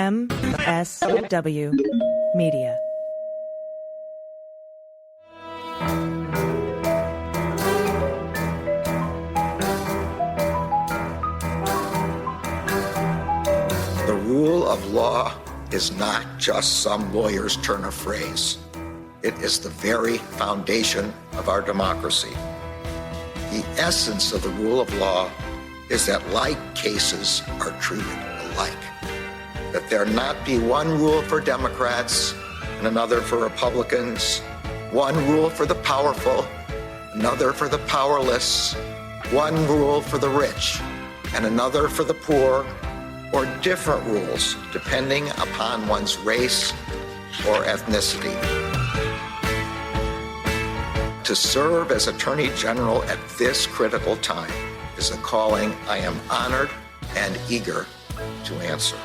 MSW Media. The rule of law is not just some lawyer's turn of phrase. It is the very foundation of our democracy. The essence of the rule of law is that like cases are treated alike. That there not be one rule for Democrats and another for Republicans, one rule for the powerful, another for the powerless, one rule for the rich and another for the poor, or different rules depending upon one's race or ethnicity. To serve as Attorney General at this critical time is a calling I am honored and eager to answer.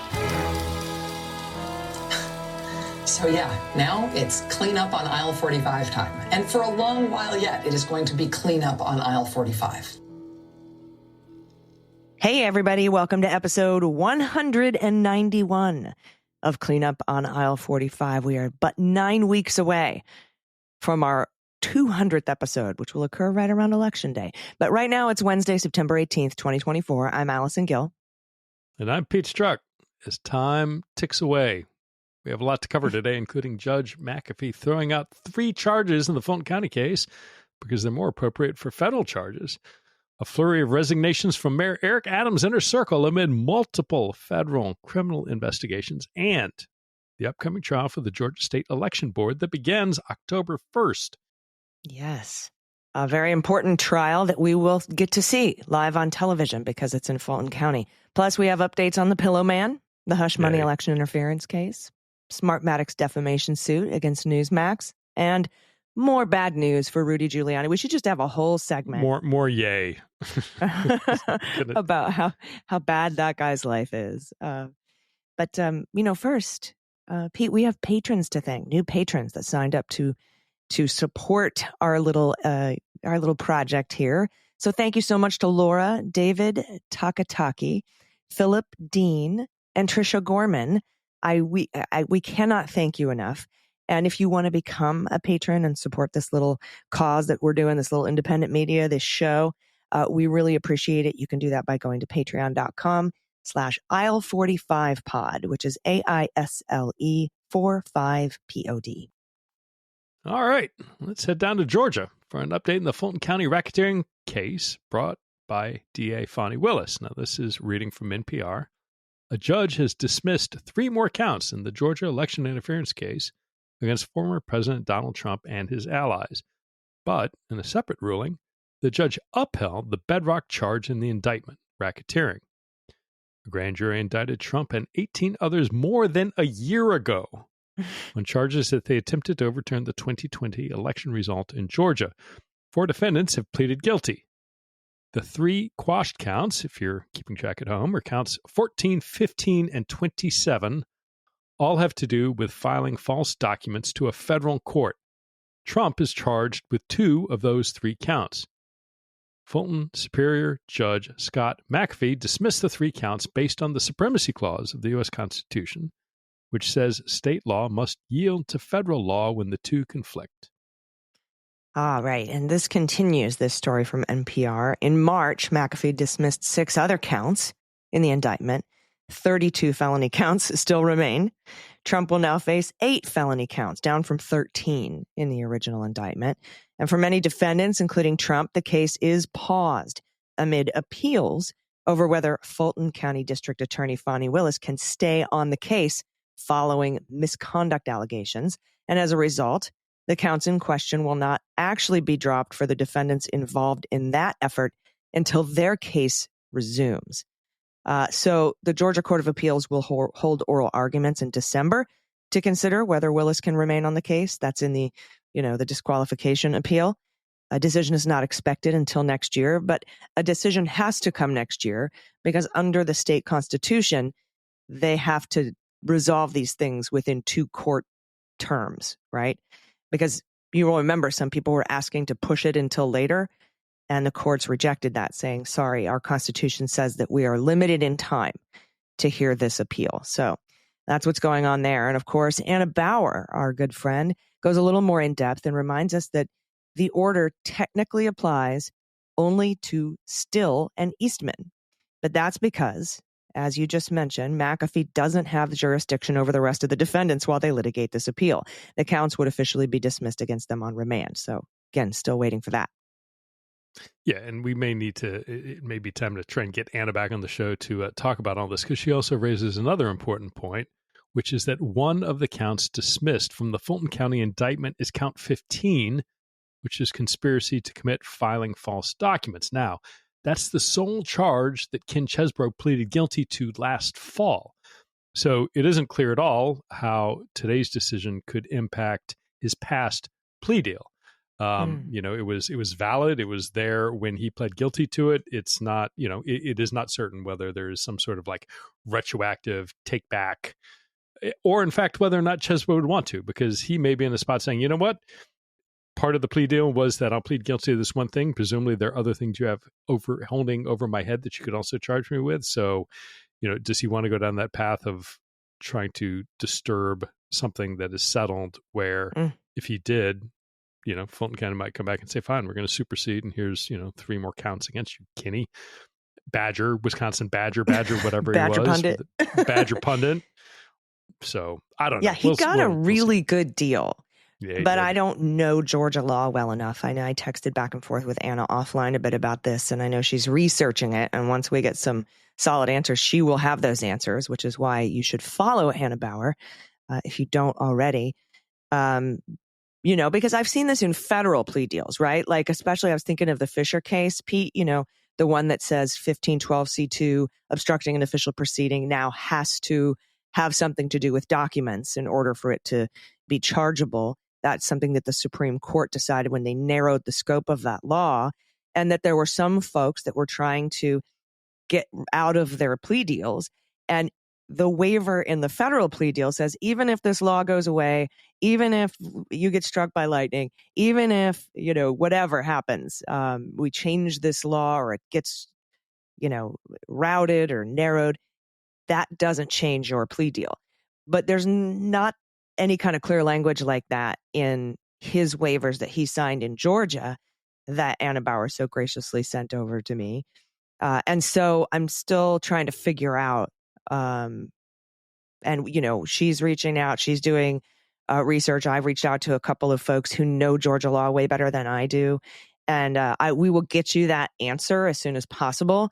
So now it's clean up on aisle 45 time. And for a long while yet, it is going to be clean up on aisle 45. Hey, everybody. Welcome to episode 191 of Cleanup on Aisle 45. We are but 9 weeks away from our 200th episode, which will occur right around Election Day. But right now, it's Wednesday, September 18th, 2024. I'm Allison Gill. And I'm Pete Struck. As time ticks away, we have a lot to cover today, including Judge McAfee throwing out 3 charges in the Fulton County case because they're more appropriate for federal charges. A flurry of resignations from Mayor Eric Adams' inner circle amid multiple federal criminal investigations, and the upcoming trial for the Georgia State Election Board that begins October 1st. Yes, a very important trial that we will get to see live on television because it's in Fulton County. Plus, we have updates on the Pillow Man, the hush money election interference case, Smartmatic's defamation suit against Newsmax, and more bad news for Rudy Giuliani. We should just have a whole segment. More yay. About how bad that guy's life is. But first, Pete, we have patrons to thank, new patrons that signed up to support our little project here. So thank you so much to Laura, David Takataki, Philip Dean, and Trisha Gorman. We cannot thank you enough. And if you want to become a patron and support this little cause that we're doing, this little independent media, this show, we really appreciate it. You can do that by going to patreon.com/aisle45pod, which is AISLE 45POD. All right, let's head down to Georgia for an update in the Fulton County racketeering case brought by DA Fani Willis. Now, this is reading from NPR. A judge has dismissed 3 more counts in the Georgia election interference case against former President Donald Trump and his allies. But in a separate ruling, the judge upheld the bedrock charge in the indictment, racketeering. A grand jury indicted Trump and 18 others more than a year ago on charges that they attempted to overturn the 2020 election result in Georgia. 4 defendants have pleaded guilty. The 3 quashed counts, if you're keeping track at home, are counts 14, 15, and 27, all have to do with filing false documents to a federal court. Trump is charged with 2 of those 3 counts. Fulton Superior Judge Scott McAfee dismissed the 3 counts based on the Supremacy Clause of the U.S. Constitution, which says state law must yield to federal law when the 2 conflict. Right. And this continues this story from NPR. In March, McAfee dismissed 6 other counts in the indictment. 32 felony counts still remain. Trump will now face 8 felony counts, down from 13 in the original indictment. And for many defendants, including Trump, the case is paused amid appeals over whether Fulton County District Attorney Fani Willis can stay on the case following misconduct allegations. And as a result, the counts in question will not actually be dropped for the defendants involved in that effort until their case resumes. So the Georgia Court of Appeals will hold oral arguments in December to consider whether Willis can remain on the case. That's in the disqualification appeal. A decision is not expected until next year, but a decision has to come next year because under the state constitution, they have to resolve these things within 2 court terms, right? Because you will remember some people were asking to push it until later. And the courts rejected that, saying, sorry, our Constitution says that we are limited in time to hear this appeal. So That's what's going on there. And of course, Anna Bauer, our good friend, goes a little more in depth and reminds us that the order technically applies only to Still and Eastman. But that's because, as you just mentioned, McAfee doesn't have the jurisdiction over the rest of the defendants while they litigate this appeal. The counts would officially be dismissed against them on remand. So again, still waiting for that. Yeah, and we may need to, it may be time to try and get Anna back on the show to talk about all this, because she also raises another important point, which is that one of the counts dismissed from the Fulton County indictment is count 15, which is conspiracy to commit filing false documents. Now, that's the sole charge that Ken Chesbro pleaded guilty to last fall. So it isn't clear at all how today's decision could impact his past plea deal. It was valid. It was there when he pled guilty to it. It's not, it is not certain whether there is some sort of like retroactive take back, or in fact, whether or not Chesbro would want to, because he may be in a spot saying, you know what? Part of the plea deal was that I'll plead guilty to this one thing. Presumably there are other things you have holding over my head that you could also charge me with. So, does he want to go down that path of trying to disturb something that is settled where if he did, Fulton County might come back and say, fine, we're going to supersede. And here's, 3 more counts against you, Kenny. Wisconsin Badger, whatever Badger he was. Pundit. Badger Pundit. So I don't know. Yeah, he got a really good deal. Yeah, but I don't know Georgia law well enough. I know I texted back and forth with Anna offline a bit about this, and I know she's researching it. And once we get some solid answers, she will have those answers, which is why you should follow Anna Bauer if you don't already. Because I've seen this in federal plea deals, right? Like, especially I was thinking of the Fisher case, Pete, the one that says 1512C2 obstructing an official proceeding now has to have something to do with documents in order for it to be chargeable. That's something that the Supreme Court decided when they narrowed the scope of that law, and that there were some folks that were trying to get out of their plea deals. And the waiver in the federal plea deal says, even if this law goes away, even if you get struck by lightning, even if, whatever happens, we change this law or it gets, routed or narrowed, that doesn't change your plea deal. But there's not any kind of clear language like that in his waivers that he signed in Georgia that Anna Bauer so graciously sent over to me. And so I'm still trying to figure out, she's reaching out, she's doing research. I've reached out to a couple of folks who know Georgia law way better than I do. And we will get you that answer as soon as possible.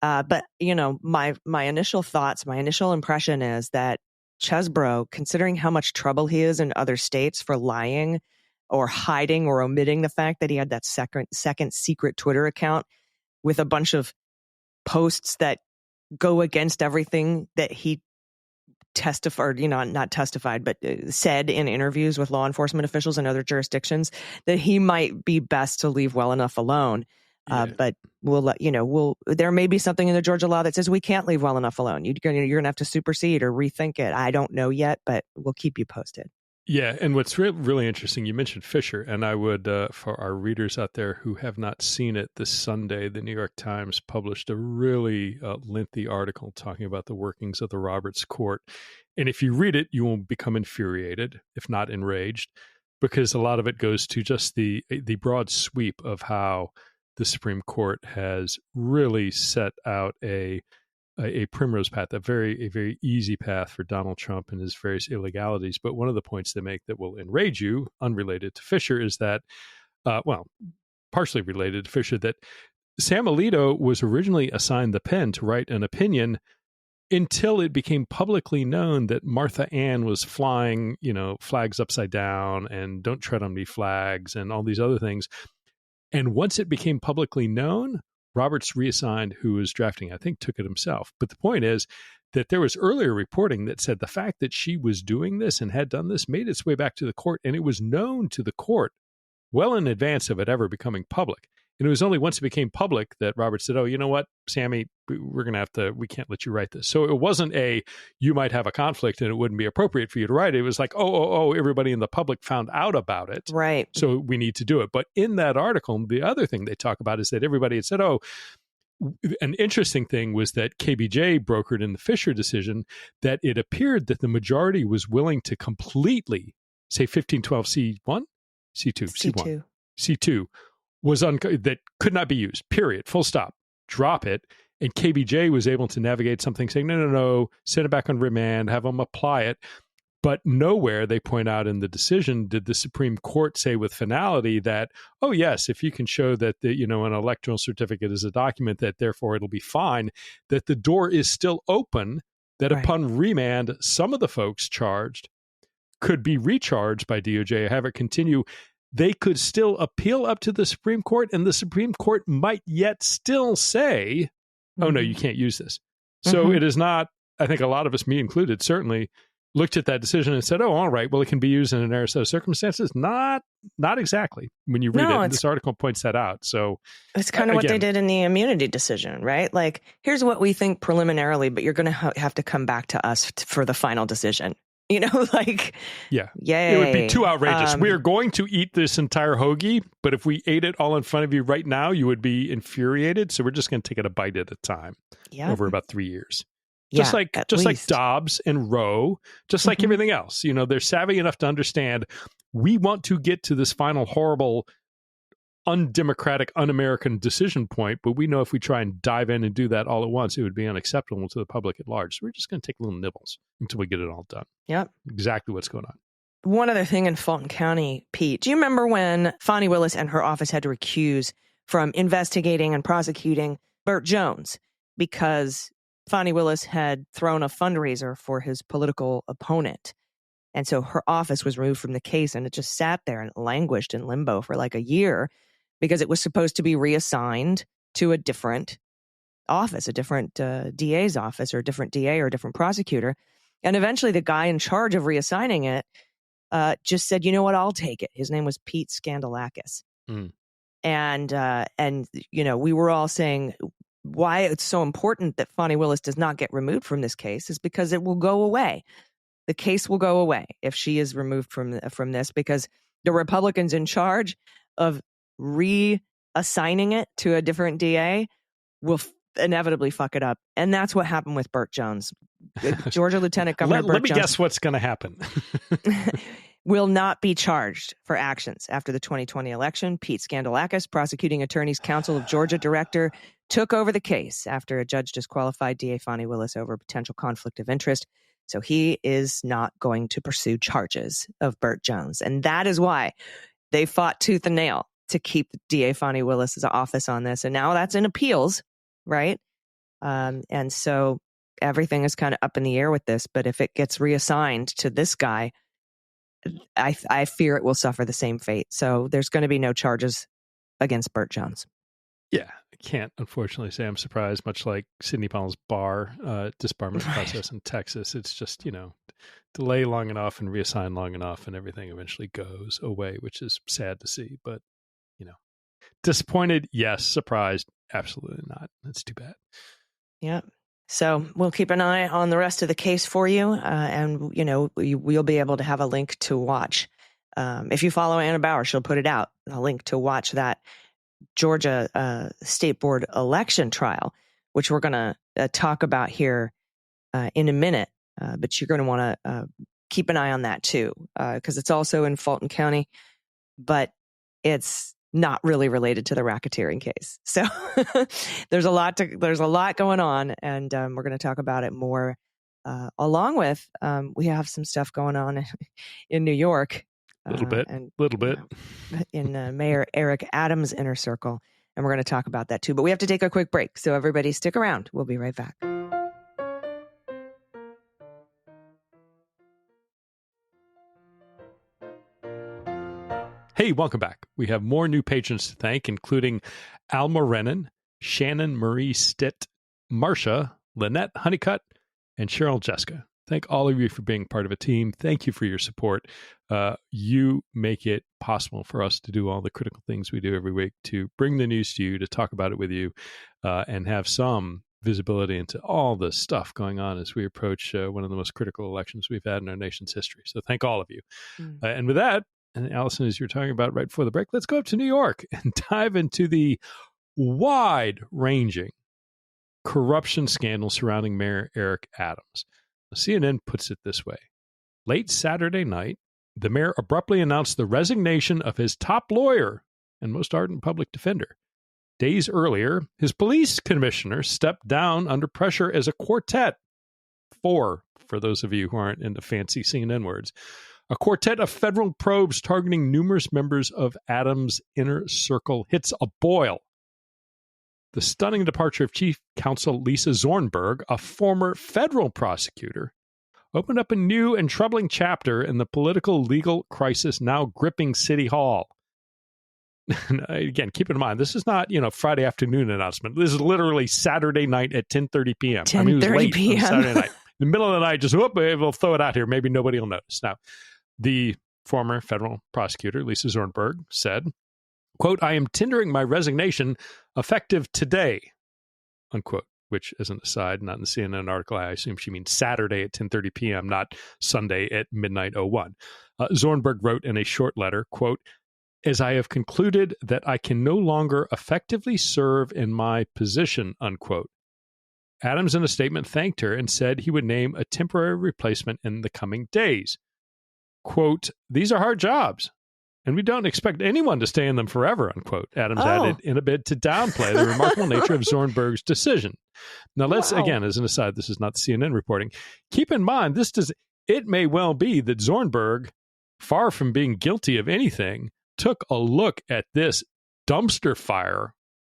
But my initial thoughts, my initial impression is that Chesbro, considering how much trouble he is in other states for lying or hiding or omitting the fact that he had that second secret Twitter account with a bunch of posts that go against everything that he testified, not testified, but said in interviews with law enforcement officials in other jurisdictions, that he might be best to leave well enough alone. But we'll let there may be something in the Georgia law that says we can't leave well enough alone. You're going to have to supersede or rethink it. I don't know yet, but we'll keep you posted. Yeah. And what's really interesting, you mentioned Fisher, and I would, for our readers out there who have not seen it, this Sunday, the New York Times published a really lengthy article talking about the workings of the Roberts Court. And if you read it, you will become infuriated, if not enraged, because a lot of it goes to just the broad sweep of how the Supreme Court has really set out a primrose path, a very easy path for Donald Trump and his various illegalities. But one of the points they make that will enrage you, unrelated to Fisher, is that, partially related to Fisher, that Sam Alito was originally assigned the pen to write an opinion until it became publicly known that Martha Ann was flying, flags upside down and don't tread on me flags and all these other things. And once it became publicly known, Roberts reassigned who was drafting, I think took it himself. But the point is that there was earlier reporting that said the fact that she was doing this and had done this made its way back to the court, and it was known to the court well in advance of it ever becoming public. And it was only once it became public that Roberts said, oh, you know what, Sammy, we can't let you write this. So it wasn't you might have a conflict and it wouldn't be appropriate for you to write it. It was like, everybody in the public found out about it. Right. So we need to do it. But in that article, the other thing they talk about is that everybody had said, an interesting thing was that KBJ brokered in the Fisher decision that it appeared that the majority was willing to completely say 1512 C1, C2, C1, C2 was that could not be used, period, full stop, drop it. And KBJ was able to navigate something saying, no, send it back on remand, have them apply it. But nowhere, they point out in the decision, did the Supreme Court say with finality that, oh, yes, if you can show that an electoral certificate is a document, that therefore it'll be fine, that the door is still open, that upon remand, some of the folks charged could be recharged by DOJ, have it continue. They could still appeal up to the Supreme Court, and the Supreme Court might yet still say, oh, no, you can't use this. So it is not, I think a lot of us, me included, certainly looked at that decision and said, oh, all right, well, it can be used in an area set of circumstances. Not exactly when you read it. And this article points that out. So it's kind of what they did in the immunity decision, right? Like, here's what we think preliminarily, but you're going to have to come back to us for the final decision. Yay. It would be too outrageous. We are going to eat this entire hoagie, but if we ate it all in front of you right now, you would be infuriated. So we're just going to take it a bite at a time over about 3 years. Just like Dobbs and Roe, just like everything else. They're savvy enough to understand we want to get to this final horrible, undemocratic, un-American decision point, but we know if we try and dive in and do that all at once, it would be unacceptable to the public at large. So we're just going to take little nibbles until we get it all done. Yep. Exactly what's going on. One other thing in Fulton County, Pete, do you remember when Fani Willis and her office had to recuse from investigating and prosecuting Burt Jones because Fani Willis had thrown a fundraiser for his political opponent? And so her office was removed from the case, and it just sat there and languished in limbo for like a year because it was supposed to be reassigned to a different office, a different DA's office, or a different DA or a different prosecutor. And eventually the guy in charge of reassigning it just said, you know what, I'll take it. His name was Pete Scandalakis. And we were all saying why it's so important that Fani Willis does not get removed from this case is because it will go away. The case will go away if she is removed from this, because the Republicans in charge of reassigning it to a different DA will inevitably fuck it up. And that's what happened with Burt Jones. Georgia Lieutenant Governor Burt Jones. Let me guess what's going to happen. Will not be charged for actions after the 2020 election. Pete Scandalakis, Prosecuting Attorneys Council of Georgia director, took over the case after a judge disqualified DA Fani Willis over potential conflict of interest. So he is not going to pursue charges of Burt Jones. And that is why they fought tooth and nail to keep DA Fani Willis's office on this. And now that's in appeals, right? And so everything is kind of up in the air with this. But if it gets reassigned to this guy, I fear it will suffer the same fate. So there's going to be no charges against Burt Jones. Yeah, I can't unfortunately say I'm surprised, much like Sidney Powell's bar disbarment process in Texas. It's just, delay long enough and reassign long enough and everything eventually goes away, which is sad to see. But, disappointed, yes. Surprised, absolutely not. That's too bad. Yeah. So we'll keep an eye on the rest of the case for you. And, we'll be able to have a link to watch. If you follow Anna Bauer, she'll put it out, a link to watch that Georgia State Board election trial, which we're going to talk about here in a minute. But you're going to want to keep an eye on that, too, because it's also in Fulton County, but it's not really related to the racketeering case. So there's a lot going on, and we're going to talk about it more. Along with, we have some stuff going on in New York. A little bit. In Mayor Eric Adams' inner circle. And we're going to talk about that too. But we have to take a quick break. So everybody stick around. We'll be right back. Hey, welcome back. We have more new patrons to thank, including Alma Rennan, Shannon Marie Stitt, Marcia, Lynette Honeycutt, and Cheryl Jessica. Thank all of you for being part of a team. Thank you for your support. You make it possible for us to do all the critical things we do every week, to bring the news to you, to talk about it with you, and have some visibility into all the stuff going on as we approach one of the most critical elections we've had in our nation's history. So thank all of you. And with that, and Allison, as you were talking about right before the break, let's go up to New York and dive into the wide-ranging corruption scandal surrounding Mayor Eric Adams. CNN puts it this way. Late Saturday night, the mayor abruptly announced the resignation of his top lawyer and most ardent public defender. Days earlier, his police commissioner stepped down under pressure as a quartet. For those of you who aren't into fancy CNN words, a quartet of federal probes targeting numerous members of Adams' inner circle hits a boil. The stunning departure of Chief Counsel Lisa Zornberg, a former federal prosecutor, opened up a new and troubling chapter in the political legal crisis now gripping City Hall. Again, keep in mind, this is not, Friday afternoon announcement. This is literally Saturday night at 10:30 p.m. 10:30 it was late p.m. on Saturday night. In the middle of the night, just, we'll throw it out here. Maybe nobody will notice. Now, the former federal prosecutor, Lisa Zornberg, said, quote, "I am tendering my resignation effective today," unquote, which, as an aside, not in the CNN article, I assume she means Saturday at 10:30 p.m., not Sunday at midnight 01. Zornberg wrote in a short letter, quote, "As I have concluded that I can no longer effectively serve in my position," unquote. Adams, in a statement, thanked her and said he would name a temporary replacement in the coming days. Quote, "These are hard jobs, and we don't expect anyone to stay in them forever," unquote. Adams added in a bid to downplay the remarkable nature of Zornberg's decision. Now, let's, again, as an aside, this is not the CNN reporting. Keep in mind, it may well be that Zornberg, far from being guilty of anything, took a look at this dumpster fire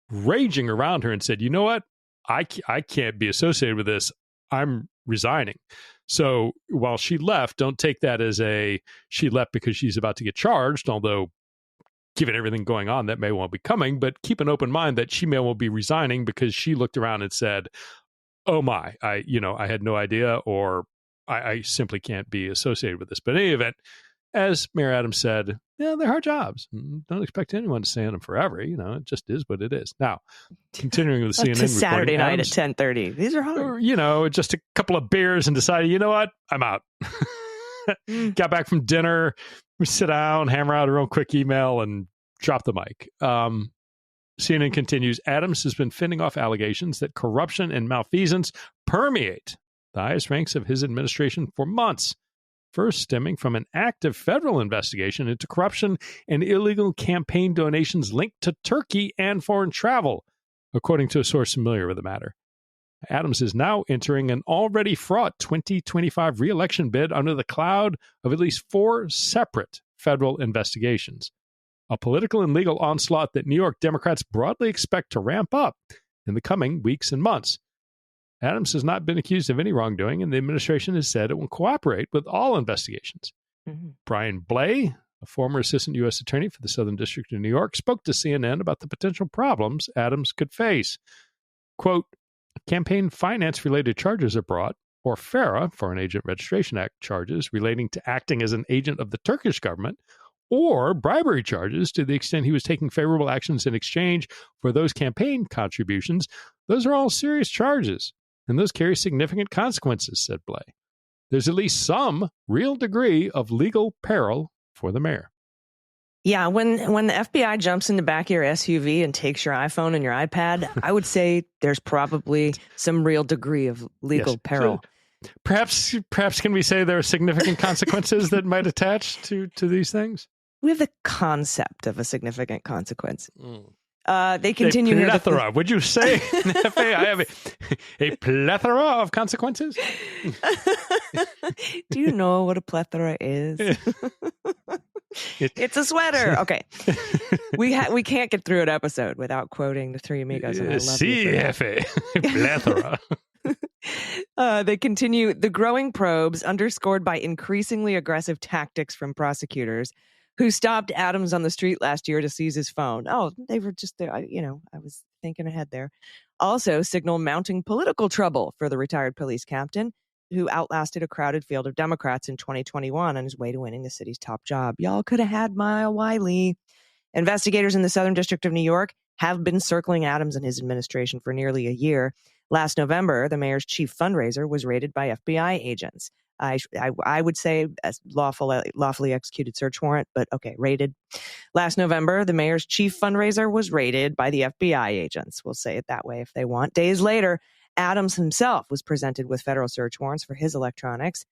raging around her and said, you know what? I can't be associated with this. I'm resigning. So while she left, don't take that as she left because she's about to get charged, although given everything going on, that may well be coming. But keep an open mind that she may well be resigning because she looked around and said, oh my, I had no idea, or I simply can't be associated with this. But in any event, as Mayor Adams said, they're hard jobs. Don't expect anyone to stay in them forever. It just is what it is. Now, continuing with the CNN reporting. Saturday night at 10:30. These are hard. Just a couple of beers and decided, you know what? I'm out. Got back from dinner. We sit down, hammer out a real quick email, and drop the mic. CNN continues, Adams has been fending off allegations that corruption and malfeasance permeate the highest ranks of his administration for months. First stemming from an active federal investigation into corruption and illegal campaign donations linked to Turkey and foreign travel, according to a source familiar with the matter. Adams is now entering an already fraught 2025 re-election bid under the cloud of at least 4 separate federal investigations, a political and legal onslaught that New York Democrats broadly expect to ramp up in the coming weeks and months. Adams has not been accused of any wrongdoing, and the administration has said it will cooperate with all investigations. Mm-hmm. Brian Blay, a former assistant U.S. attorney for the Southern District of New York, spoke to CNN about the potential problems Adams could face. Quote, campaign finance-related charges are brought, or FARA, Foreign Agent Registration Act charges relating to acting as an agent of the Turkish government, or bribery charges to the extent he was taking favorable actions in exchange for those campaign contributions. Those are all serious charges, and those carry significant consequences, said Blay. There's at least some real degree of legal peril for the mayor. Yeah, when the FBI jumps in the back of your SUV and takes your iPhone and your iPad, I would say there's probably some real degree of legal peril. So perhaps can we say there are significant consequences that might attach to these things? We have the concept of a significant consequence. They continue here. A plethora. Would you say, I have a plethora of consequences? Do you know what a plethora is? It's a sweater. Okay. We can't get through an episode without quoting the Three Amigos. And I love CFA. Plethora. They continue. The growing probes, underscored by increasingly aggressive tactics from prosecutors, who stopped Adams on the street last year to seize his phone. Oh, they were just there. I was thinking ahead there. Also signal mounting political trouble for the retired police captain, who outlasted a crowded field of Democrats in 2021 on his way to winning the city's top job. Y'all could have had Mile Wiley. Investigators in the Southern District of New York have been circling Adams and his administration for nearly a year. Last November, the mayor's chief fundraiser was raided by FBI agents. I would say a lawfully executed search warrant, but okay, raided. Last November, the mayor's chief fundraiser was raided by the FBI agents. We'll say it that way if they want. Days later, Adams himself was presented with federal search warrants for his electronics.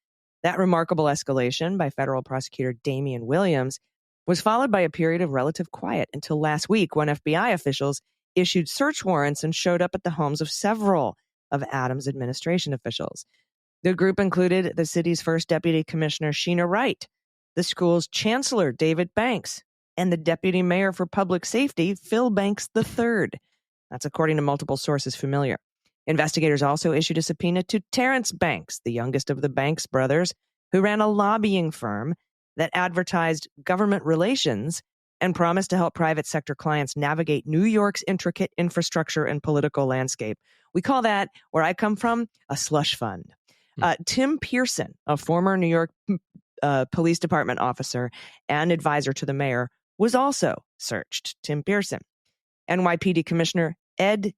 That remarkable escalation by federal prosecutor Damian Williams was followed by a period of relative quiet until last week when FBI officials issued search warrants and showed up at the homes of several of Adams' administration officials. The group included the city's first deputy commissioner, Sheena Wright, the school's chancellor, David Banks, and the deputy mayor for public safety, Phil Banks III. That's according to multiple sources familiar. Investigators also issued a subpoena to Terrence Banks, the youngest of the Banks brothers, who ran a lobbying firm that advertised government relations and promised to help private sector clients navigate New York's intricate infrastructure and political landscape. We call that, where I come from, a slush fund. Tim Pearson, a former New York Police Department officer and advisor to the mayor, was also searched. Tim Pearson. NYPD Commissioner Ed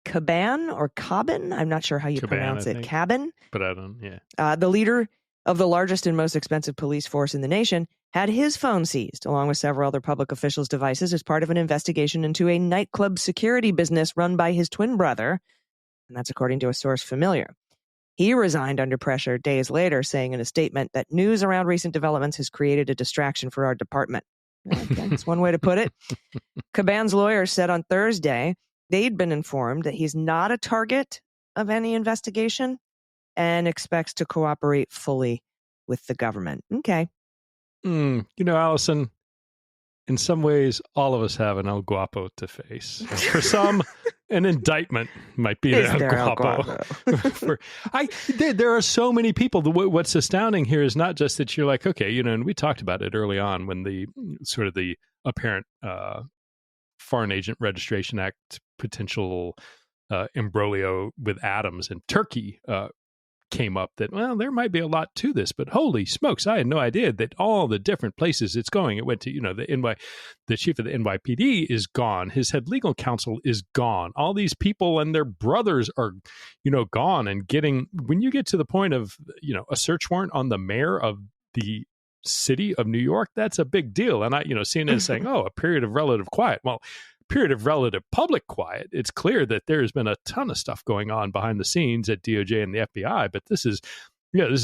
Caban or Cabin, I'm not sure how you pronounce it. Cabin? But I don't, yeah. The leader of the largest and most expensive police force in the nation had his phone seized, along with several other public officials' devices, as part of an investigation into a nightclub security business run by his twin brother. And that's according to a source familiar. He resigned under pressure days later, saying in a statement that news around recent developments has created a distraction for our department. Okay, that's one way to put it. Caban's lawyer said on Thursday they'd been informed that he's not a target of any investigation and expects to cooperate fully with the government. Okay. Allison, in some ways, all of us have an El Guapo to face. For some, an indictment might be the El Guapo. There are so many people. What's astounding here is not just that you're like, okay, and we talked about it early on when the sort of the apparent Foreign Agent Registration Act potential imbroglio with Adams and Turkey came up, that, well, there might be a lot to this, but holy smokes, I had no idea that all the different places it's going. It went to, the chief of the NYPD is gone. His head legal counsel is gone. All these people and their brothers are, gone, and when you get to the point of, a search warrant on the mayor of the city of New York, that's a big deal. And CNN is saying, a period of relative quiet. Well, period of relative public quiet. It's clear that there's been a ton of stuff going on behind the scenes at DOJ and the FBI, but this is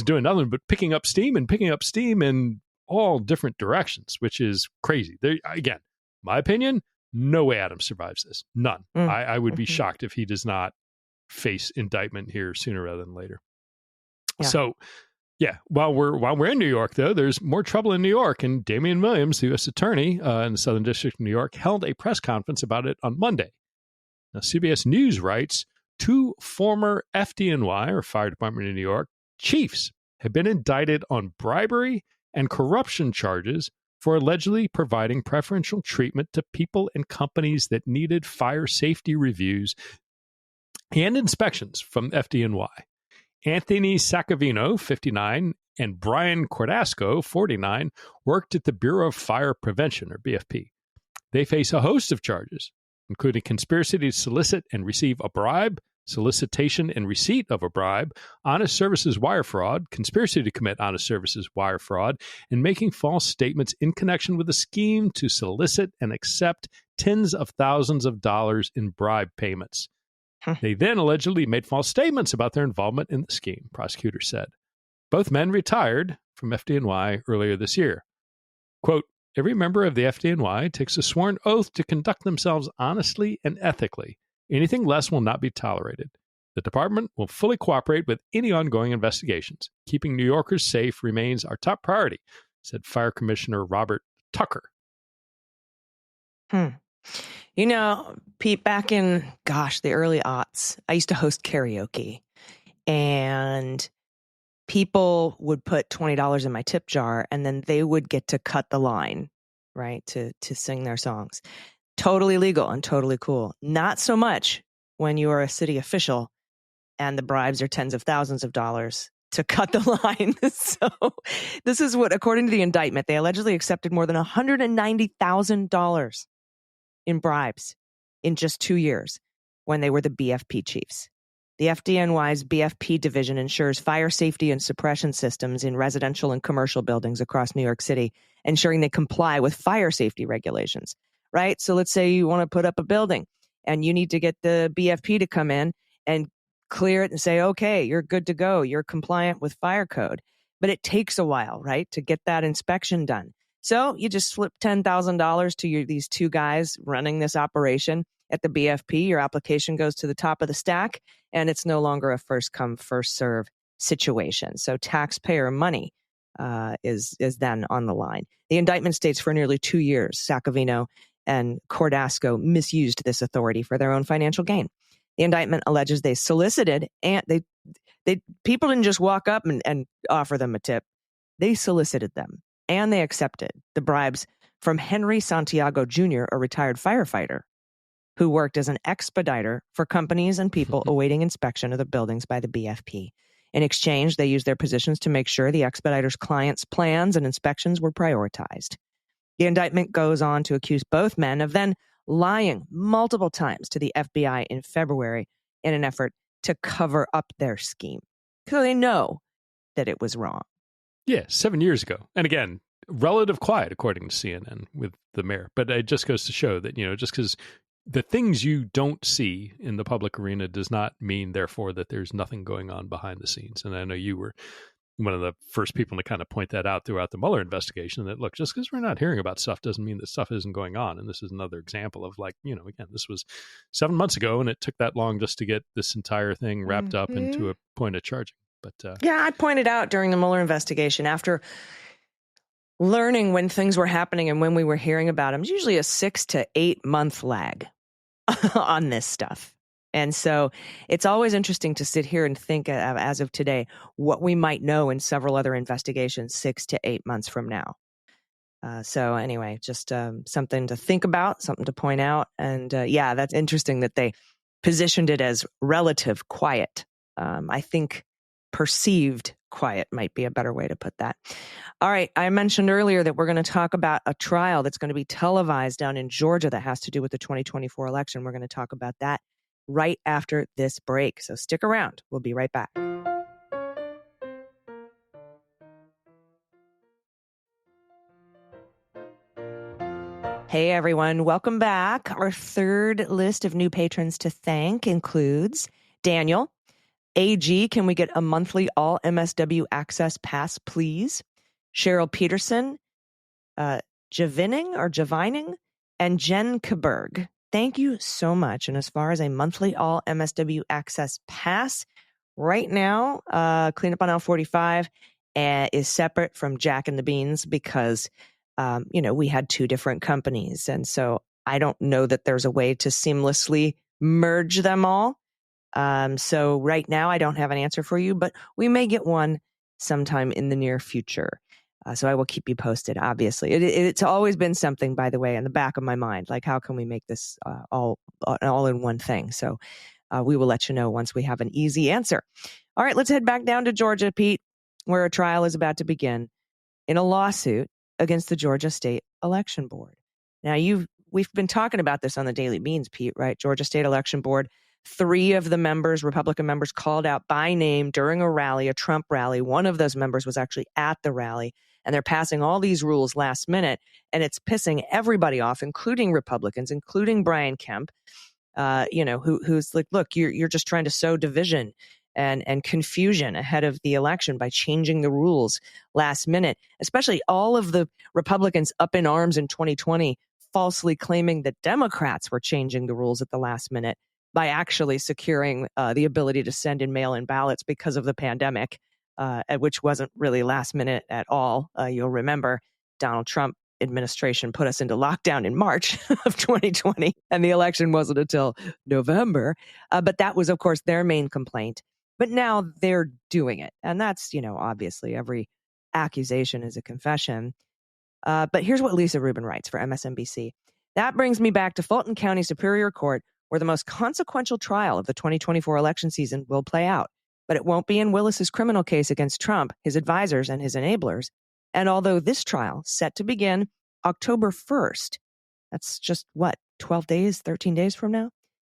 doing nothing but picking up steam in all different directions, which is crazy. Again, my opinion, no way Adams survives this. None. I would be shocked if he does not face indictment here sooner rather than later. Yeah. So, yeah, while we're in New York, though, there's more trouble in New York, and Damian Williams, the U.S. Attorney in the Southern District of New York, held a press conference about it on Monday. Now, CBS News writes, 2 former FDNY, or Fire Department in New York, chiefs have been indicted on bribery and corruption charges for allegedly providing preferential treatment to people and companies that needed fire safety reviews and inspections from FDNY. Anthony Sacavino, 59, and Brian Cordasco, 49, worked at the Bureau of Fire Prevention, or BFP. They face a host of charges, including conspiracy to solicit and receive a bribe, solicitation and receipt of a bribe, honest services wire fraud, conspiracy to commit honest services wire fraud, and making false statements in connection with a scheme to solicit and accept tens of thousands of dollars in bribe payments. They then allegedly made false statements about their involvement in the scheme, prosecutors said. Both men retired from FDNY earlier this year. Quote, every member of the FDNY takes a sworn oath to conduct themselves honestly and ethically. Anything less will not be tolerated. The department will fully cooperate with any ongoing investigations. Keeping New Yorkers safe remains our top priority, said Fire Commissioner Robert Tucker. Pete, back in, the early aughts, I used to host karaoke, and people would put $20 in my tip jar, and then they would get to cut the line, right, to sing their songs. Totally legal and totally cool. Not so much when you are a city official and the bribes are tens of thousands of dollars to cut the line. So this is what, according to the indictment, they allegedly accepted more than $190,000 in bribes in just 2 years when they were the BFP chiefs. The FDNY's BFP division ensures fire safety and suppression systems in residential and commercial buildings across New York City, ensuring they comply with fire safety regulations, right? So let's say you want to put up a building and you need to get the BFP to come in and clear it and say, okay, you're good to go. You're compliant with fire code. But it takes a while, right, to get that inspection done. So you just flip $10,000 to these two guys running this operation at the BFP. Your application goes to the top of the stack, and it's no longer a first come, first serve situation. So taxpayer money is then on the line. The indictment states for nearly 2 years, Sacavino and Cordasco misused this authority for their own financial gain. The indictment alleges they solicited, and people didn't just walk up and offer them a tip. They solicited them, and they accepted the bribes from Henry Santiago Jr., a retired firefighter who worked as an expediter for companies and people awaiting inspection of the buildings by the BFP. In exchange, they used their positions to make sure the expediters' clients' plans and inspections were prioritized. The indictment goes on to accuse both men of then lying multiple times to the FBI in February in an effort to cover up their scheme. So they know that it was wrong. Yeah, 7 years ago. And again, relative quiet, according to CNN, with the mayor. But it just goes to show that, just because the things you don't see in the public arena does not mean, therefore, that there's nothing going on behind the scenes. And I know you were one of the first people to kind of point that out throughout the Mueller investigation, that, look, just because we're not hearing about stuff doesn't mean that stuff isn't going on. And this is another example of, like, again, this was 7 months ago, and it took that long just to get this entire thing wrapped up into a point of charging. But yeah, I pointed out during the Mueller investigation, after learning when things were happening and when we were hearing about them, it's usually a 6 to 8 month lag on this stuff. And so it's always interesting to sit here and think as of today, what we might know in several other investigations 6 to 8 months from now. So anyway, just something to think about, something to point out. And yeah, that's interesting that they positioned it as relative quiet. I think perceived quiet might be a better way to put that. All right. I mentioned earlier that we're going to talk about a trial that's going to be televised down in Georgia that has to do with the 2024 election. We're going to talk about that right after this break. So stick around. We'll be right back. Hey, everyone. Welcome back. Our third list of new patrons to thank includes Daniel. AG, can we get a monthly all MSW access pass, please? Cheryl Peterson, Javining, and Jen Kaberg. Thank you so much. And as far as a monthly all MSW access pass, right now, Cleanup on Aisle 45 is separate from Jack and the Beans because, we had two different companies. And so I don't know that there's a way to seamlessly merge them all. So right now I don't have an answer for you, but we may get one sometime in the near future. So I will keep you posted, obviously. It's always been something, by the way, in the back of my mind, like how can we make this all in one thing? So we will let you know once we have an easy answer. All right, let's head back down to Georgia, Pete, where a trial is about to begin in a lawsuit against the Georgia State Election Board. Now, we've been talking about this on the Daily Beans, Pete, right? Georgia State Election Board. 3 of the members, Republican members, called out by name during a rally, a Trump rally. One of those members was actually at the rally, and they're passing all these rules last minute, and it's pissing everybody off, including Republicans, including Brian Kemp, who's like, look, you're just trying to sow division and confusion ahead of the election by changing the rules last minute, especially all of the Republicans up in arms in 2020, falsely claiming that Democrats were changing the rules at the last minute by actually securing the ability to send in mail-in ballots because of the pandemic, which wasn't really last minute at all. You'll remember Donald Trump administration put us into lockdown in March of 2020, and the election wasn't until November. But that was, of course, their main complaint. But now they're doing it. And that's, obviously every accusation is a confession. But here's what Lisa Rubin writes for MSNBC. That brings me back to Fulton County Superior Court, where the most consequential trial of the 2024 election season will play out. But it won't be in Willis's criminal case against Trump, his advisors, and his enablers. And although this trial set to begin October 1st, that's just 12 days, 13 days from now?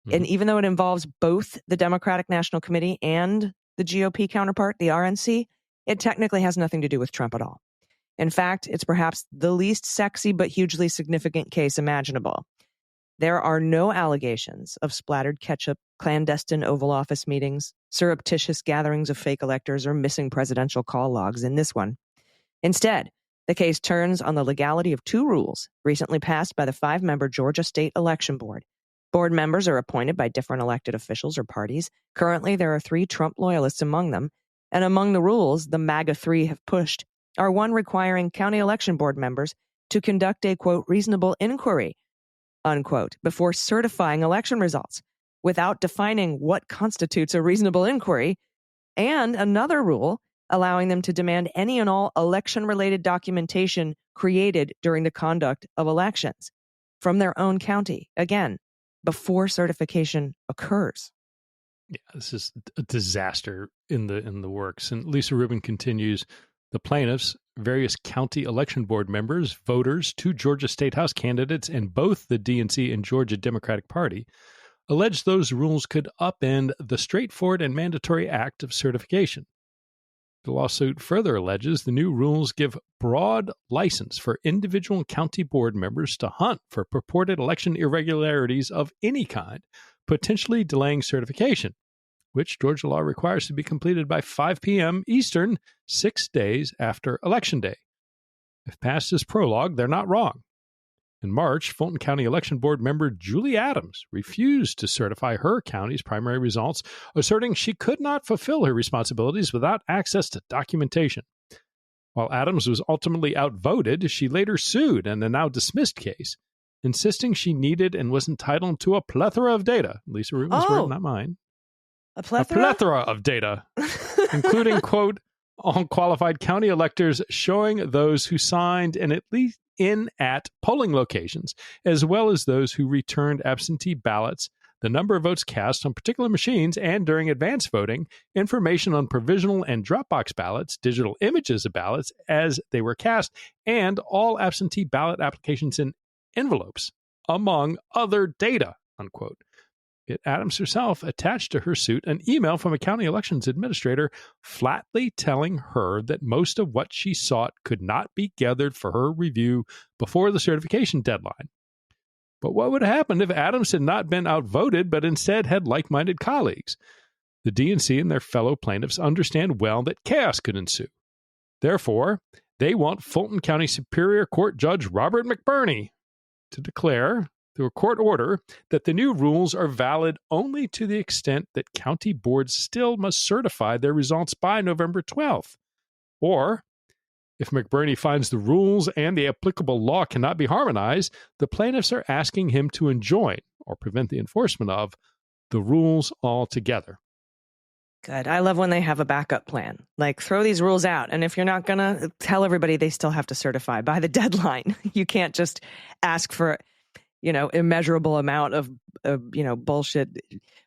Mm-hmm. And even though it involves both the Democratic National Committee and the GOP counterpart, the RNC, it technically has nothing to do with Trump at all. In fact, it's perhaps the least sexy but hugely significant case imaginable. There are no allegations of splattered ketchup, clandestine Oval Office meetings, surreptitious gatherings of fake electors, or missing presidential call logs in this one. Instead, the case turns on the legality of two rules recently passed by the 5-member Georgia State Election Board. Board members are appointed by different elected officials or parties. Currently, there are 3 Trump loyalists among them. And among the rules the MAGA 3 have pushed are one requiring county election board members to conduct a, quote, reasonable inquiry, unquote, before certifying election results, without defining what constitutes a reasonable inquiry, and another rule allowing them to demand any and all election-related documentation created during the conduct of elections from their own county, again, before certification occurs. Yeah, this is a disaster in the works. And Lisa Rubin continues, the plaintiffs, various county election board members, voters, 2 Georgia State House candidates, and both the DNC and Georgia Democratic Party, allege those rules could upend the straightforward and mandatory act of certification. The lawsuit further alleges the new rules give broad license for individual county board members to hunt for purported election irregularities of any kind, potentially delaying certification, which Georgia law requires to be completed by 5 p.m. Eastern, 6 days after Election Day. If passed as prologue, they're not wrong. In March, Fulton County Election Board member Julie Adams refused to certify her county's primary results, asserting she could not fulfill her responsibilities without access to documentation. While Adams was ultimately outvoted, she later sued in the now dismissed case, insisting she needed and was entitled to a plethora of data. Lisa Rubin's word, not mine. A plethora? A plethora of data, including, quote, all qualified county electors showing those who signed and at least at polling locations, as well as those who returned absentee ballots, the number of votes cast on particular machines and during advance voting, information on provisional and drop box ballots, digital images of ballots as they were cast, and all absentee ballot applications in envelopes, among other data, unquote. Yet Adams herself attached to her suit an email from a county elections administrator flatly telling her that most of what she sought could not be gathered for her review before the certification deadline. But what would have happened if Adams had not been outvoted, but instead had like-minded colleagues? The DNC and their fellow plaintiffs understand well that chaos could ensue. Therefore, they want Fulton County Superior Court Judge Robert McBurney to declare, through a court order, that the new rules are valid only to the extent that county boards still must certify their results by November 12th. Or, if McBurney finds the rules and the applicable law cannot be harmonized, the plaintiffs are asking him to enjoin, or prevent the enforcement of, the rules altogether. Good. I love when they have a backup plan. Like, throw these rules out, and if you're not going to tell everybody they still have to certify by the deadline, you can't just ask for immeasurable amount of bullshit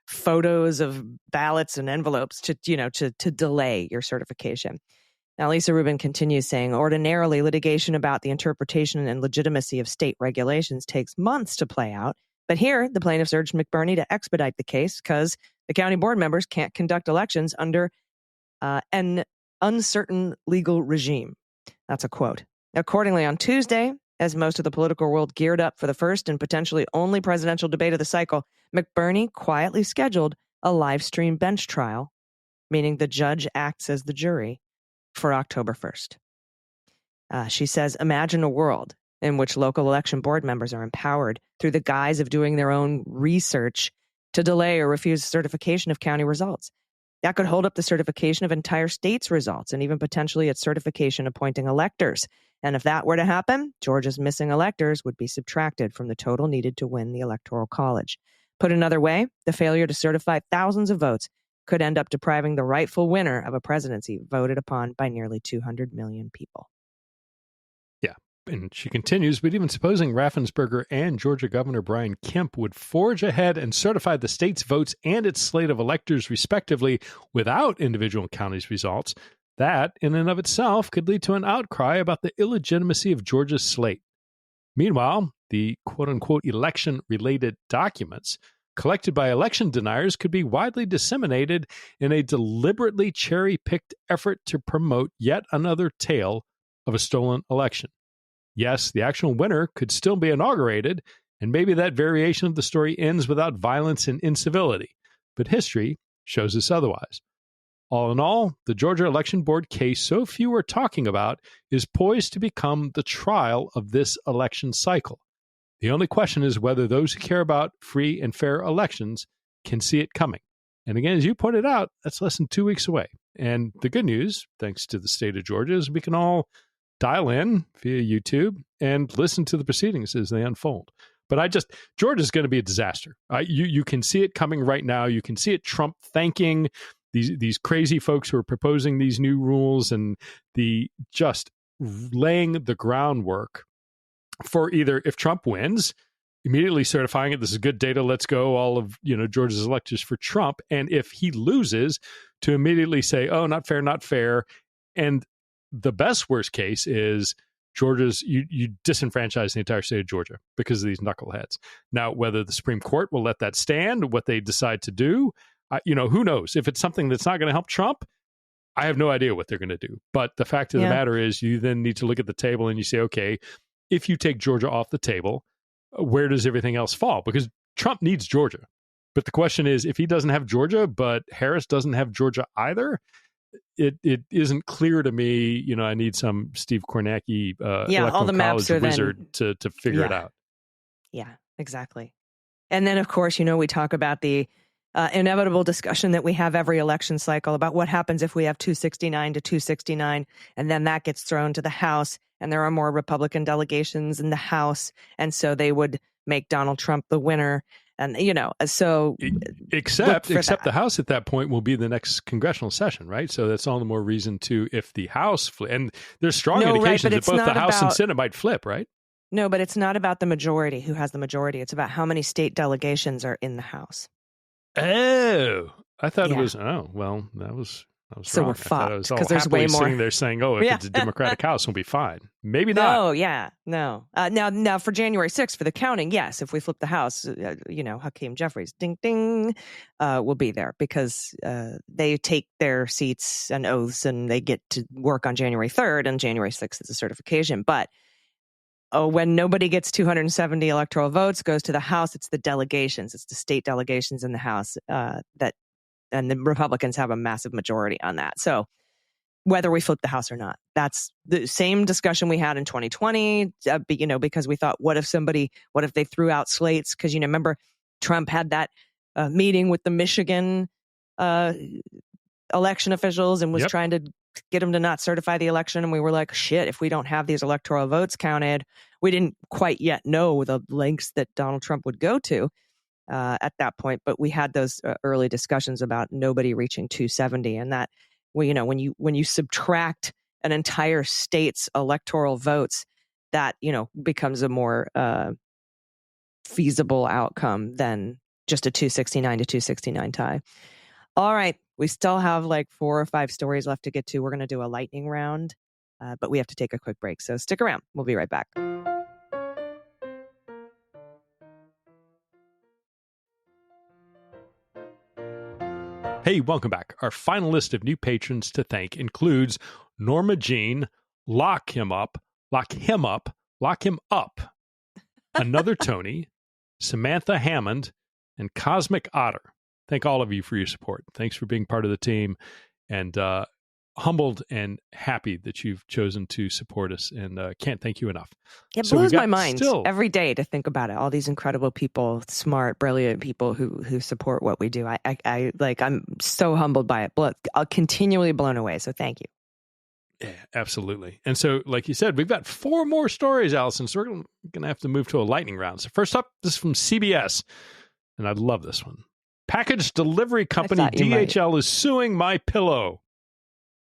photos of ballots and envelopes to delay your certification. Now, Lisa Rubin continues saying, ordinarily, litigation about the interpretation and legitimacy of state regulations takes months to play out. But here, the plaintiffs urged McBurney to expedite the case because the county board members can't conduct elections under an uncertain legal regime. That's a quote. Accordingly, on Tuesday, as most of the political world geared up for the first and potentially only presidential debate of the cycle, McBurney quietly scheduled a live stream bench trial, meaning the judge acts as the jury, for October 1st. She says, imagine a world in which local election board members are empowered through the guise of doing their own research to delay or refuse certification of county results. That could hold up the certification of entire states' results and even potentially its certification appointing electors. And if that were to happen, Georgia's missing electors would be subtracted from the total needed to win the Electoral College. Put another way, the failure to certify thousands of votes could end up depriving the rightful winner of a presidency voted upon by nearly 200 million people. Yeah, and she continues, but even supposing Raffensperger and Georgia Governor Brian Kemp would forge ahead and certify the state's votes and its slate of electors respectively without individual counties' results, that in and of itself could lead to an outcry about the illegitimacy of Georgia's slate. Meanwhile, the quote-unquote election-related documents collected by election deniers could be widely disseminated in a deliberately cherry-picked effort to promote yet another tale of a stolen election. Yes, the actual winner could still be inaugurated, And maybe that variation of the story ends without violence and incivility. But history shows us otherwise. All in all, the Georgia Election Board case so few are talking about is poised to become the trial of this election cycle. The only question is whether those who care about free and fair elections can see it coming. And again, as you pointed out, that's less than 2 weeks away. And the good news, thanks to the state of Georgia, is we can all dial in via YouTube and listen to the proceedings as they unfold. But Georgia's going to be a disaster. You can see it coming right now. You can see it Trump thanking these crazy folks who are proposing these new rules and the just laying the groundwork for either, if Trump wins, immediately certifying it, this is good data, let's go, all of Georgia's electors for Trump. And if he loses, to immediately say, oh, not fair, not fair. And the best worst case is Georgia's, you disenfranchise the entire state of Georgia because of these knuckleheads. Now, whether the Supreme Court will let that stand, what they decide to do, who knows? If it's something that's not going to help Trump, I have no idea what they're going to do. But the fact of the matter is, you then need to look at the table and you say, okay, if you take Georgia off the table, where does everything else fall? Because Trump needs Georgia. But the question is, if he doesn't have Georgia, but Harris doesn't have Georgia either, it isn't clear to me. I need some Steve Kornacki all the maps are wizard to figure it out. Yeah, exactly. And then, of course, we talk about the inevitable discussion that we have every election cycle about what happens if we have 269 to 269, and then that gets thrown to the House, and there are more Republican delegations in the House, and so they would make Donald Trump the winner. And, so except the House at that point will be the next congressional session, right? So that's all the more reason to, if the House and there's strong indications that both the House and Senate might flip, right? No, but it's not about the majority, who has the majority. It's about how many state delegations are in the House. Oh, I thought it was. Oh, well, that was so wrong. we're fucked because there's way more sitting there saying, "Oh, if it's a Democratic House, we'll be fine." Maybe not. No, no. Now for January 6th for the counting, yes. If we flip the House, Hakeem Jeffries, ding ding, will be there because they take their seats and oaths and they get to work on January 3rd, and January 6th is a certification. But when nobody gets 270 electoral votes, goes to the House, it's the delegations, it's the state delegations in the House and the Republicans have a massive majority on that. So whether we flip the House or not, that's the same discussion we had in 2020, because we thought, what if they threw out slates? Because, remember, Trump had that meeting with the Michigan election officials and was trying to get them to not certify the election. And we were like, shit, if we don't have these electoral votes counted, we didn't quite yet know the lengths that Donald Trump would go to at that point. But we had those early discussions about nobody reaching 270. And that, when you subtract an entire state's electoral votes, that, becomes a more feasible outcome than just a 269 to 269 tie. All right. We still have like 4 or 5 stories left to get to. We're going to do a lightning round, but we have to take a quick break. So stick around. We'll be right back. Hey, welcome back. Our final list of new patrons to thank includes Norma Jean, Lock Him Up, Another Tony, Samantha Hammond, and Cosmic Otter. Thank all of you for your support. Thanks for being part of the team, and humbled and happy that you've chosen to support us, and can't thank you enough. It blows my mind every day to think about it. All these incredible people, smart, brilliant people who support what we do. I'm so humbled by it. I'll continually blown away. So thank you. Yeah, absolutely. And so, like you said, we've got 4 more stories, Allison. So we're going to have to move to a lightning round. So first up, this is from CBS, and I love this one. Package delivery company DHL is suing MyPillow,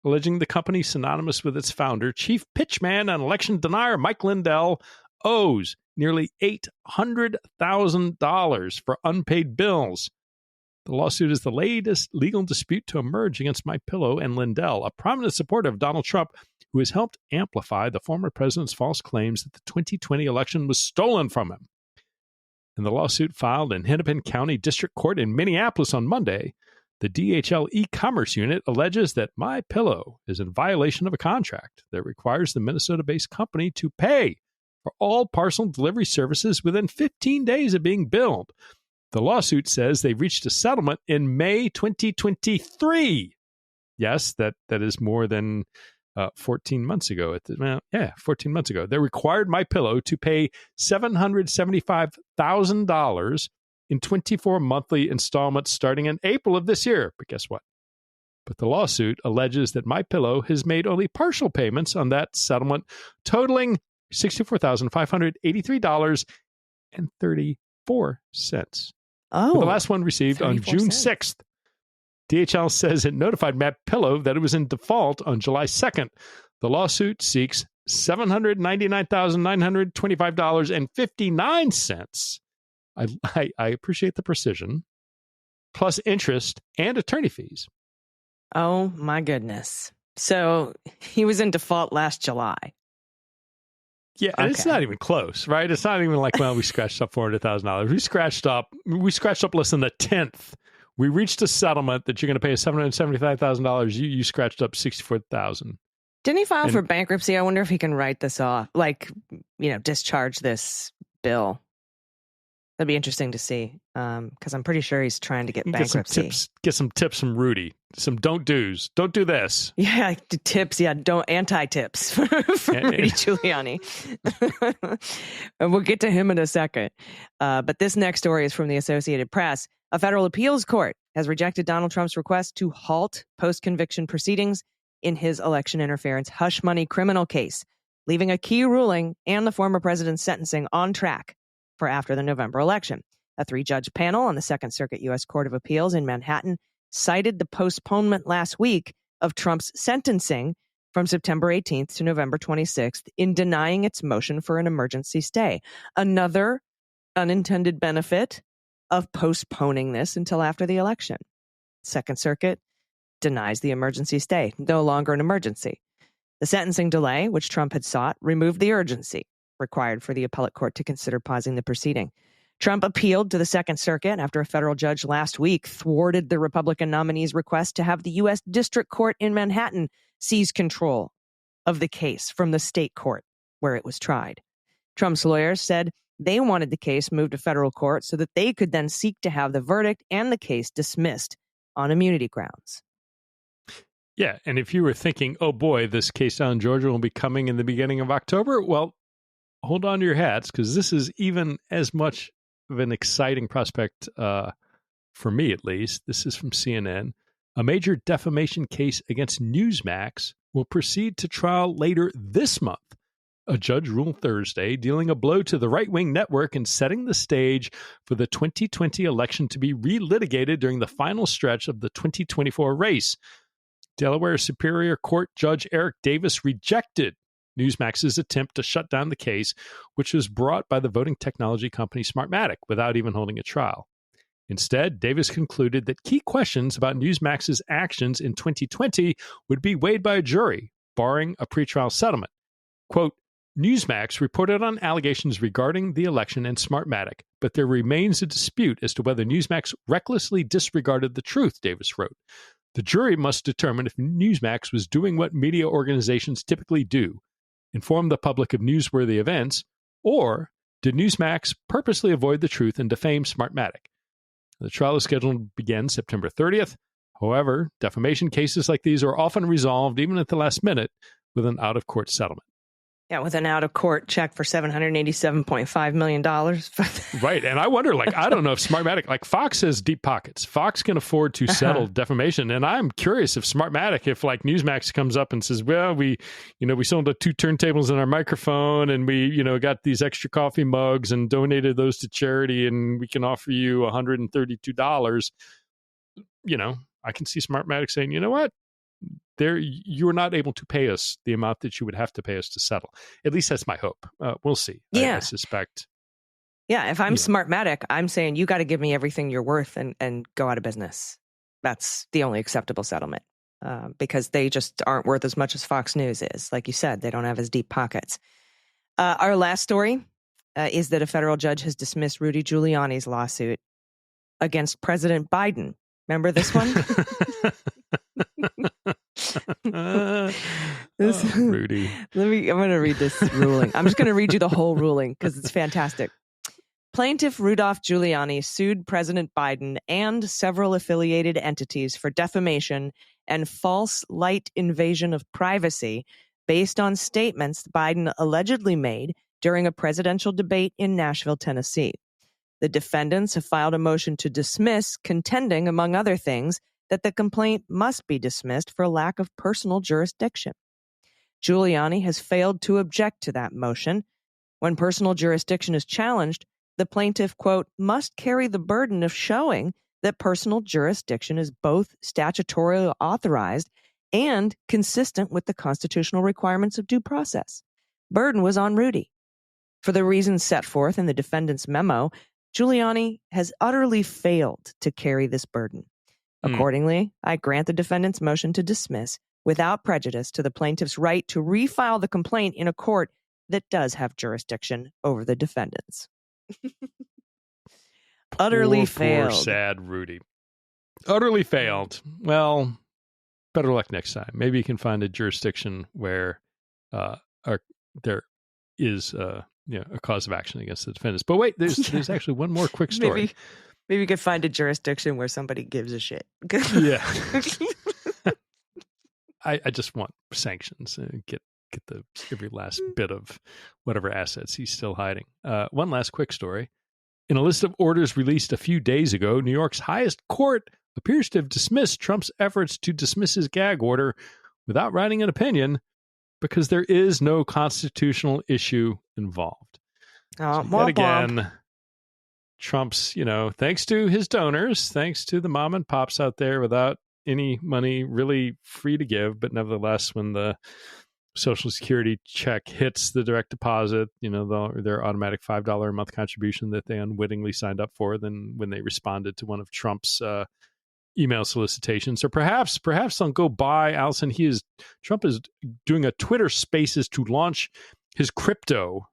alleging the company, synonymous with its founder, chief pitchman and election denier Mike Liddel, owes nearly $800,000 for unpaid bills. The lawsuit is the latest legal dispute to emerge against MyPillow and Liddel, a prominent supporter of Donald Trump, who has helped amplify the former president's false claims that the 2020 election was stolen from him. In the lawsuit filed in Hennepin County District Court in Minneapolis on Monday, the DHL e-commerce unit alleges that MyPillow is in violation of a contract that requires the Minnesota-based company to pay for all parcel delivery services within 15 days of being billed. The lawsuit says they reached a settlement in May 2023. Yes, that is more than 14 months ago. 14 months ago. They required MyPillow to pay $775,000 in 24 monthly installments starting in April of this year. But guess what? But the lawsuit alleges that MyPillow has made only partial payments on that settlement, totaling $64,583.34. Oh, The last one received on June 6th. DHL says it notified MyPillow that it was in default on July 2nd. The lawsuit seeks $799,925.59. I appreciate the precision, plus interest and attorney fees. Oh, my goodness. So he was in default last July. Yeah, and It's not even close, right? It's not even like, well, we scratched up $400,000. We scratched up less than a tenth. We reached a settlement that you're going to pay us $775,000. You scratched up $64,000. Didn't he file for bankruptcy? I wonder if he can write this off, discharge this bill. That'd be interesting to see, because I'm pretty sure he's trying to get bankruptcy. Get some tips from Rudy. Some don't do's. Don't do this. Yeah, tips. Yeah, don't anti-tips from Rudy Giuliani. And we'll get to him in a second. But this next story is from the Associated Press. A federal appeals court has rejected Donald Trump's request to halt post-conviction proceedings in his election interference hush money criminal case, leaving a key ruling and the former president's sentencing on track for after the November election. A 3-judge panel on the Second Circuit U.S. Court of Appeals in Manhattan cited the postponement last week of Trump's sentencing from September 18th to November 26th in denying its motion for an emergency stay. Another unintended benefit of postponing this until after the election. Second Circuit denies the emergency stay, no longer an emergency. The sentencing delay, which Trump had sought, removed the urgency required for the appellate court to consider pausing the proceeding. Trump appealed to the Second Circuit after a federal judge last week thwarted the Republican nominee's request to have the U.S. District Court in Manhattan seize control of the case from the state court where it was tried. Trump's lawyers said they wanted the case moved to federal court so that they could then seek to have the verdict and the case dismissed on immunity grounds. Yeah, and if you were thinking, oh boy, this case down in Georgia will be coming in the beginning of October, well, hold on to your hats, because this is even as much of an exciting prospect, for me at least. This is from CNN. A major defamation case against Newsmax will proceed to trial later this month. A judge ruled Thursday, dealing a blow to the right-wing network and setting the stage for the 2020 election to be relitigated during the final stretch of the 2024 race. Delaware Superior Court Judge Eric Davis rejected Newsmax's attempt to shut down the case, which was brought by the voting technology company Smartmatic, without even holding a trial. Instead, Davis concluded that key questions about Newsmax's actions in 2020 would be weighed by a jury, barring a pretrial settlement. Quote, Newsmax reported on allegations regarding the election and Smartmatic, but there remains a dispute as to whether Newsmax recklessly disregarded the truth, Davis wrote. The jury must determine if Newsmax was doing what media organizations typically do, inform the public of newsworthy events, or did Newsmax purposely avoid the truth and defame Smartmatic? The trial is scheduled to begin September 30th. However, defamation cases like these are often resolved, even at the last minute, with an out-of-court settlement. Yeah, with an out-of-court check for $787.5 million. Right, and I wonder, I don't know if Smartmatic, Fox has deep pockets. Fox can afford to settle defamation, and I'm curious if Smartmatic, if Newsmax comes up and says, well, we sold 2 turntables and our microphone, and we, got these extra coffee mugs and donated those to charity, and we can offer you $132. I can see Smartmatic saying, you know what? You're not able to pay us the amount that you would have to pay us to settle. At least that's my hope. We'll see. Yeah. I suspect. Yeah, if I'm Smartmatic, I'm saying you got to give me everything you're worth and go out of business. That's the only acceptable settlement, because they just aren't worth as much as Fox News is. Like you said, they don't have as deep pockets. Our last story is that a federal judge has dismissed Rudy Giuliani's lawsuit against President Biden. Remember this one? Rudy. I'm going to read this ruling. I'm just going to read you the whole ruling because it's fantastic. Plaintiff Rudy Giuliani sued President Biden and several affiliated entities for defamation and false light invasion of privacy based on statements Biden allegedly made during a presidential debate in Nashville, Tennessee. The defendants have filed a motion to dismiss, contending, among other things, that the complaint must be dismissed for lack of personal jurisdiction. Giuliani has failed to object to that motion. When personal jurisdiction is challenged, the plaintiff, quote, must carry the burden of showing that personal jurisdiction is both statutorily authorized and consistent with the constitutional requirements of due process. Burden was on Rudy. For the reasons set forth in the defendant's memo, Giuliani has utterly failed to carry this burden. Accordingly, I grant the defendant's motion to dismiss without prejudice to the plaintiff's right to refile the complaint in a court that does have jurisdiction over the defendants. Utterly failed. Poor, sad Rudy. Utterly failed. Well, better luck next time. Maybe you can find a jurisdiction where there is a cause of action against the defendants. But wait, there's actually one more quick story. Maybe you could find a jurisdiction where somebody gives a shit. Yeah. I just want sanctions and get every last bit of whatever assets he's still hiding. One last quick story. In a list of orders released a few days ago, New York's highest court appears to have dismissed Trump's efforts to dismiss his gag order without writing an opinion because there is no constitutional issue involved. Oh, so yet again, Trump's, thanks to his donors, thanks to the mom and pops out there without any money really free to give, but nevertheless, when the Social Security check hits the direct deposit, their automatic $5 a month contribution that they unwittingly signed up for, then when they responded to one of Trump's email solicitations, or perhaps they'll go by, Allison, Trump is doing a Twitter Spaces to launch his crypto.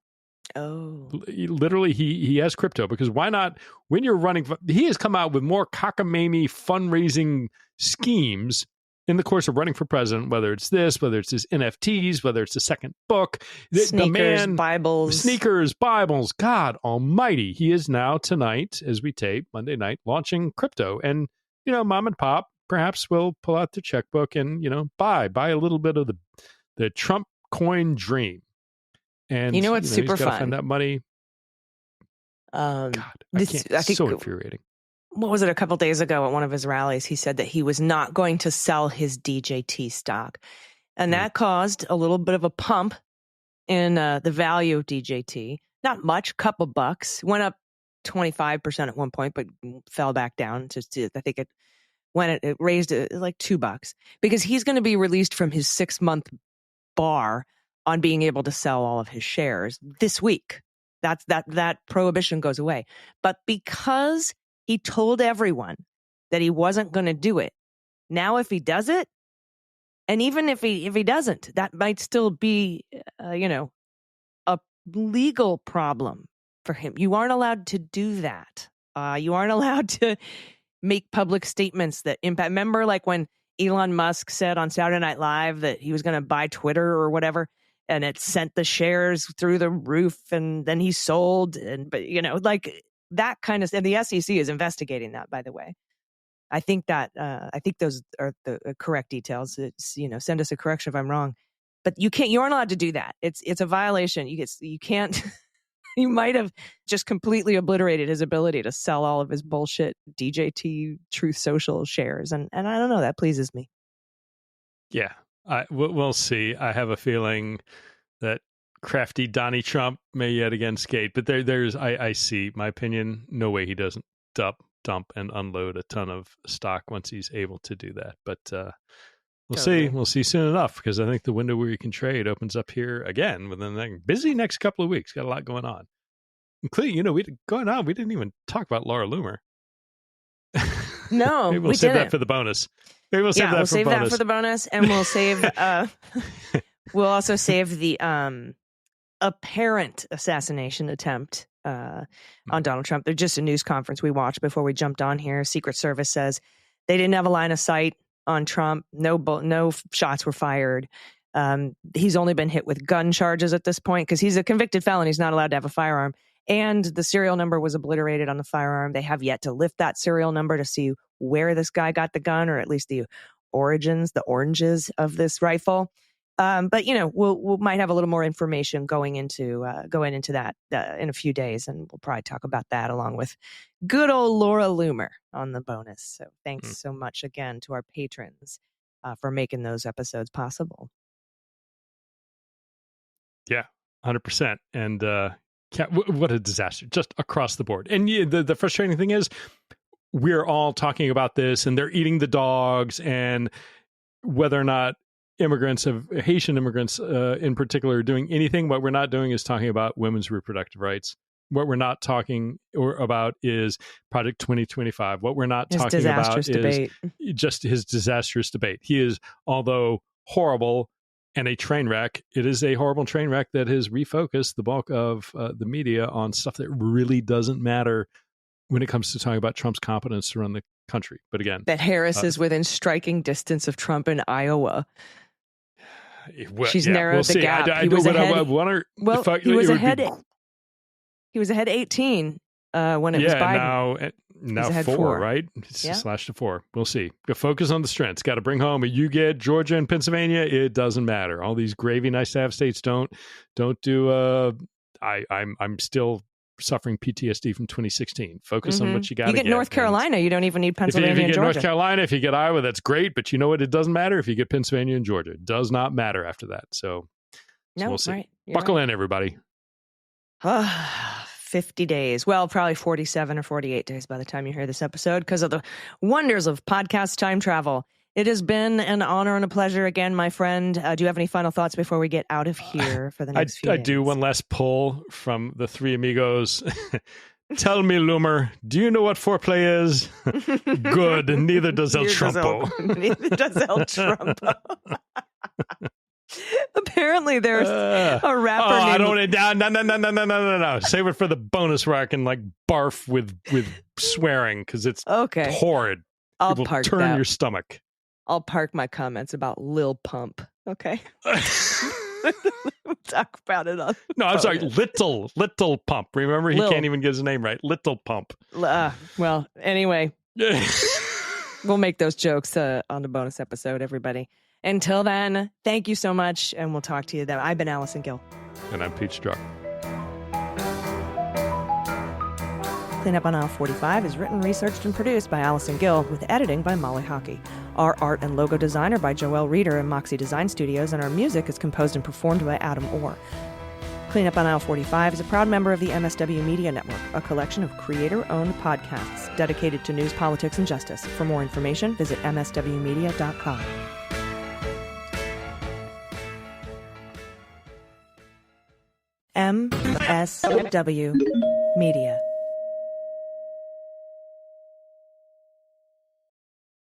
Oh, literally, he has crypto because why not? When you're running, he has come out with more cockamamie fundraising schemes in the course of running for president. Whether it's his NFTs, whether it's the second book, sneakers, Bibles. God Almighty, he is now tonight, as we tape Monday night, launching crypto, and mom and pop perhaps will pull out their checkbook and buy a little bit of the Trump coin dream. And it's super he's fun. Find that money. God, I think so infuriating. What was it? A couple days ago at one of his rallies, he said that he was not going to sell his DJT stock, and that caused a little bit of a pump in the value of DJT. Not much, couple bucks. Went up 25% at one point, but fell back down to I think it raised like $2 because he's going to be released from his 6-month bar on being able to sell all of his shares this week. That prohibition goes away. But because he told everyone that he wasn't going to do it, now if he does it, and even if he doesn't, that might still be a legal problem for him. You aren't allowed to do that. You aren't allowed to make public statements that impact. Remember, like when Elon Musk said on Saturday Night Live that he was going to buy Twitter or whatever, and it sent the shares through the roof, and then he sold, like that kind of. And the SEC is investigating that, by the way. I think those are the correct details. It's, send us a correction if I'm wrong, but you aren't allowed to do that. It's a violation. You can't. He might have just completely obliterated his ability to sell all of his bullshit DJT Truth Social shares, and I don't know. That pleases me. Yeah. We'll see. I have a feeling that crafty Donnie Trump may yet again skate, but I see, my opinion, no way he doesn't dump and unload a ton of stock once he's able to do that. But we'll see. We'll see soon enough, because I think the window where you can trade opens up here again within the busy next couple of weeks. Got a lot going on. Including, we didn't even talk about Laura Loomer. No, maybe we'll save that for the bonus. Maybe we'll save that for the bonus, and we'll save. We'll also save the apparent assassination attempt on Donald Trump. They're just a news conference we watched before we jumped on here. Secret Service says they didn't have a line of sight on Trump. No shots were fired. He's only been hit with gun charges at this point because he's a convicted felon. He's not allowed to have a firearm. And the serial number was obliterated on the firearm. They have yet to lift that serial number to see where this guy got the gun, or at least the oranges of this rifle. But we might have a little more information going into that in a few days, and we'll probably talk about that along with good old Laura Loomer on the bonus. So thanks so much again to our patrons for making those episodes possible. Yeah, 100%. And what a disaster, just across the board. And the frustrating thing is, we're all talking about this, and they're eating the dogs, and whether or not Haitian immigrants in particular are doing anything. What we're not doing is talking about women's reproductive rights. What we're not talking about is Project 2025. What we're not talking about is just his disastrous debate. He is, although horrible and a train wreck, it is a horrible train wreck that has refocused the bulk of the media on stuff that really doesn't matter when it comes to talking about Trump's competence to run the country. But again, that Harris is within striking distance of Trump in Iowa. She's narrowed the gap. He was ahead. He was ahead 18 when it was Biden. Now 4, right? Slash to 4. We'll see. Focus on the strengths. Got to bring home. You get Georgia and Pennsylvania, it doesn't matter. All these gravy, nice to have states don't do. I'm still suffering PTSD from 2016. Focus on what you got to get. You get North Carolina, you don't even need Pennsylvania and Georgia. If you get North Carolina, if you get Iowa, that's great. But you know what? It doesn't matter if you get Pennsylvania and Georgia. It does not matter after that. So we'll see. Right. Buckle in, everybody. 50 days. Well, probably 47 or 48 days by the time you hear this episode because of the wonders of podcast time travel. It has been an honor and a pleasure again, my friend. Do you have any final thoughts before we get out of here for the next few days? I do. One last pull from the three amigos. Tell me, Loomer, do you know what foreplay is? Good. Neither does El Trumpo. Neither does El Trumpo. Apparently, there's a rapper named... No. Save it for the bonus where I can barf with swearing because it's horrid. I'll it will park turn that. your stomach. I'll park my comments about Lil Pump. Okay. We'll talk about it on. No, I'm sorry. Little Pump. Remember, he can't even get his name right. Little Pump. Well, anyway, we'll make those jokes on the bonus episode, everybody. Until then, thank you so much, and we'll talk to you then. I've been Allison Gill. And I'm Pete Struck. Cleanup on Aisle 45 is written, researched, and produced by Allison Gill, with editing by Molly Hockey. Our art and logo design are by Joelle Reeder and Moxie Design Studios, and our music is composed and performed by Adam Orr. Cleanup on Aisle 45 is a proud member of the MSW Media Network, a collection of creator-owned podcasts dedicated to news, politics, and justice. For more information, visit mswmedia.com. MSW Media.